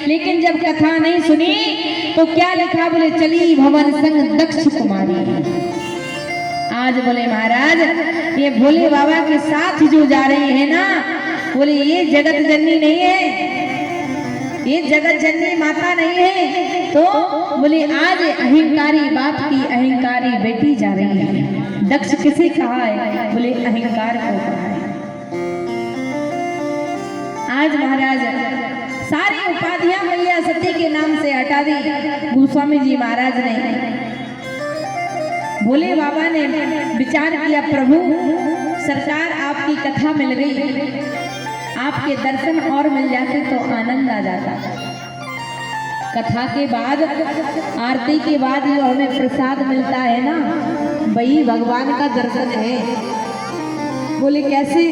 लेकिन जब कथा नहीं सुनी तो क्या लिखा, बोले चली भवन संग दक्ष कुमारी। आज बोले महाराज ये भोले बाबा के साथ जो जा रही है ना, बोले ये जगत जननी नहीं है, ये जगत जननी माता नहीं है। तो बोले आज अहंकारी बाप की अहंकारी बेटी जा रही है। दक्ष किसे कहा है? बोले अहंकार को कहा है। आज महाराज सारी उपाधियां मैया सती के नाम से हटा दी गोस्वामी जी महाराज ने। भोले बाबा ने विचार किया, प्रभु सरकार आपकी कथा मिल गई, आपके दर्शन और मिल जाते तो आनंद आ जाता। कथा के बाद आरती के बाद जो हमें प्रसाद मिलता है ना, वही भगवान का दर्शन है। बोले कैसे?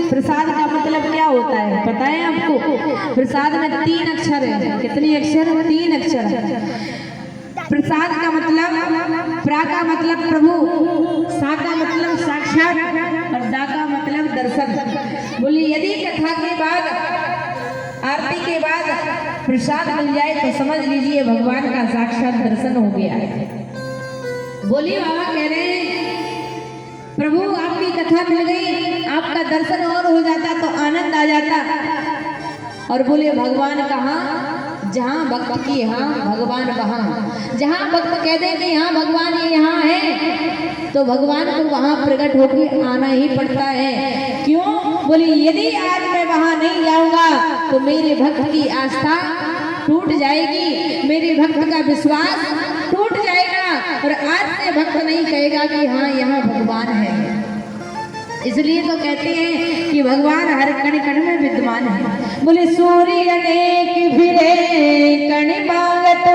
प्रसाद का मतलब क्या होता है पता है आपको? प्रसाद में 3 अक्षर है। कितने अक्षर? 3 अक्षर। प्रसाद का मतलब, प्रा का मतलब प्रभु, सा का मतलब साक्षात और दा का मतलब दर्शन। बोले यदि कथा के बाद आरती के बाद प्रसाद मिल जाए तो समझ लीजिए भगवान का साक्षात दर्शन हो गया है। बोले बाबा कह रहे हैं प्रभु आपकी कथा मिल गई, आपका दर्शन और हो जाता तो आनंद आ जाता। और बोले भगवान कहाँ? जहाँ भक्त की यहाँ भगवान वहाँ। जहाँ भक्त कह दे कि हाँ भगवान ये यहाँ है तो भगवान को वहाँ प्रकट होकर आना ही पड़ता है। क्यों? बोले यदि आज मैं वहाँ नहीं जाऊंगा तो मेरे भक्त की आस्था टूट जाएगी, मेरे भक्त का विश्वास टूट जाएगा और आज से भक्त नहीं कहेगा कि हाँ यहाँ भगवान है। इसलिए तो कहते हैं कि भगवान हर कण कण में विद्यमान है। बोले सूर्य अनेक फिरे कण बागत,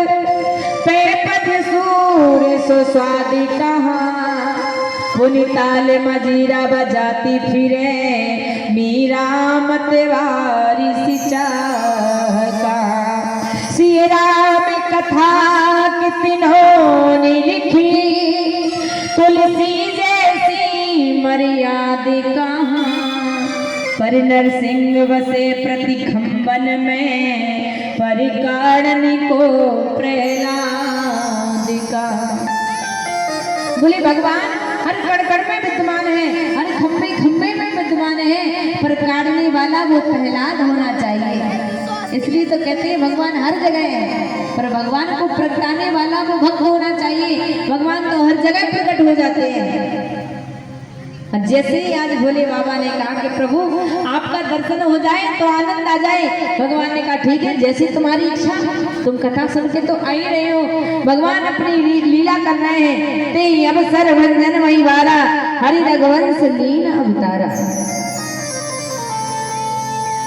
पे पद सूर्य सो स्वादी कहाँ। पुनि ताल मजीरा बजाती फिरे, मीरा मतवारी सिचाका। श्री राम कथा कितनों ने लिखी, तुलसी मर्यादा कहाँ। पर नरसिंह बसे प्रति खंबन में, परिकारणि को प्रहलाद का। बोले भगवान हर कण कण में विद्यमान है, हर खंबे खंबे में विद्यमान है, पर काटने वाला वो प्रहलाद होना चाहिए। इसलिए तो कहते हैं भगवान हर जगह है, पर भगवान को प्रगटाने वाला वो भक्त होना चाहिए। भगवान तो हर जगह प्रकट हो जाते हैं। जैसे ही आज भोले बाबा ने कहा कि प्रभु आपका दर्शन हो जाए तो आनंद आ जाए, भगवान ने कहा ठीक है जैसी तुम्हारी इच्छा, तुम कथा सुन के तो आ ही रहे हो, भगवान अपनी लीला कर रहे हैं। ते अवसर भंजन वही वारा, हरि रघुवंश लीन अवतारा।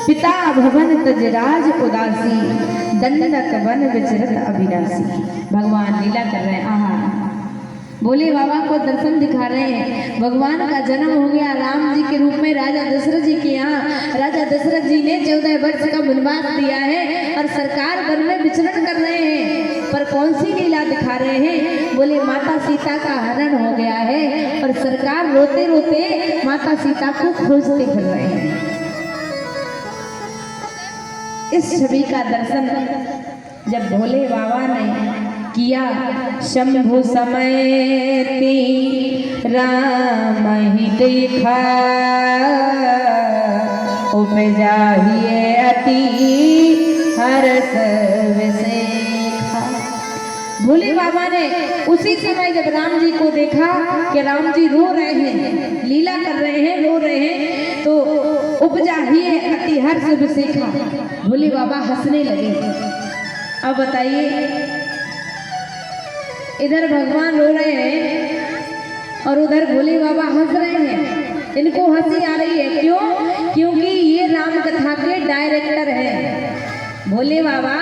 पिता भवन तजराज उदासी, दंडक वन विचरत अविनाशी। भगवान लीला कर रहे हैं। आहा भोले बाबा को दर्शन दिखा रहे हैं। भगवान का जन्म हो गया राम जी के रूप में राजा दशरथ जी के यहाँ। राजा दशरथ जी ने 14 वर्ष का वनवास दिया है और सरकार वन में विचरण कर रहे हैं। पर कौन सी लीला दिखा रहे हैं? बोले माता सीता का हरण हो गया है और सरकार रोते रोते माता सीता को खोजते फिर रहे हैं। इस छवि का दर्शन जब भोले बाबा ने किया, शंभु समयति राम ही देखा, उपजाहिए अति हर्ष विशेखा। भोले बाबा ने उसी समय जब राम जी को देखा कि राम जी रो रहे हैं, लीला कर रहे हैं, रो रहे हैं, तो उपजाहिए अति हर्ष विशेखा। भोले बाबा हंसने लगे। अब बताइए इधर भगवान रो रहे हैं और उधर भोले बाबा हंस रहे हैं। इनको हंसी आ रही है। क्यों? क्योंकि ये राम कथा के डायरेक्टर हैं। भोले बाबा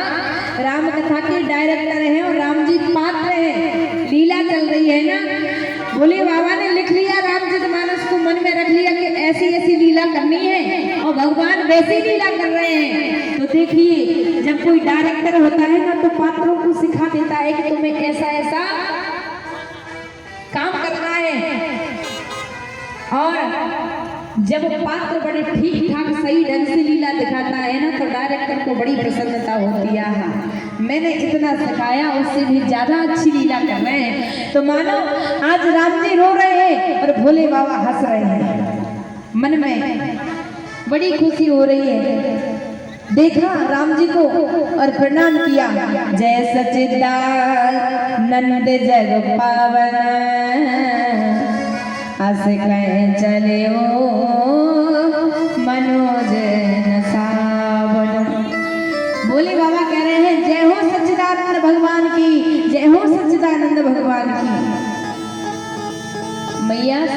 राम कथा के डायरेक्टर हैं और राम जी पात्र हैं। लीला चल रही है ना, भोले बाबा ने लिख लिया, रामचरितमानस को मन में रख लिया कि ऐसी ऐसी लीला करनी है और भगवान वैसी लीला कर रहे हैं। तो देखिए जब कोई डायरेक्टर होता है ना तो पात्रों को सिखा देता है कि तुम्हें ऐसा ऐसा काम करना है। और जब पात्र बड़े ठीक ठाक सही ढंग से लीला दिखाता है ना, तो डायरेक्टर को बड़ी प्रसन्नता होती है। हाँ, मैंने इतना सिखाया, उससे भी ज्यादा अच्छी लीला कर रहे हैं। तो मानो आज राम जी रो रहे हैं और भोले बाबा हंस रहे हैं, मन में बड़ी खुशी हो रही है। देखा राम जी को और प्रणाम किया। जय सच्चिदानंद जग पावन, हंस कहे चले ओ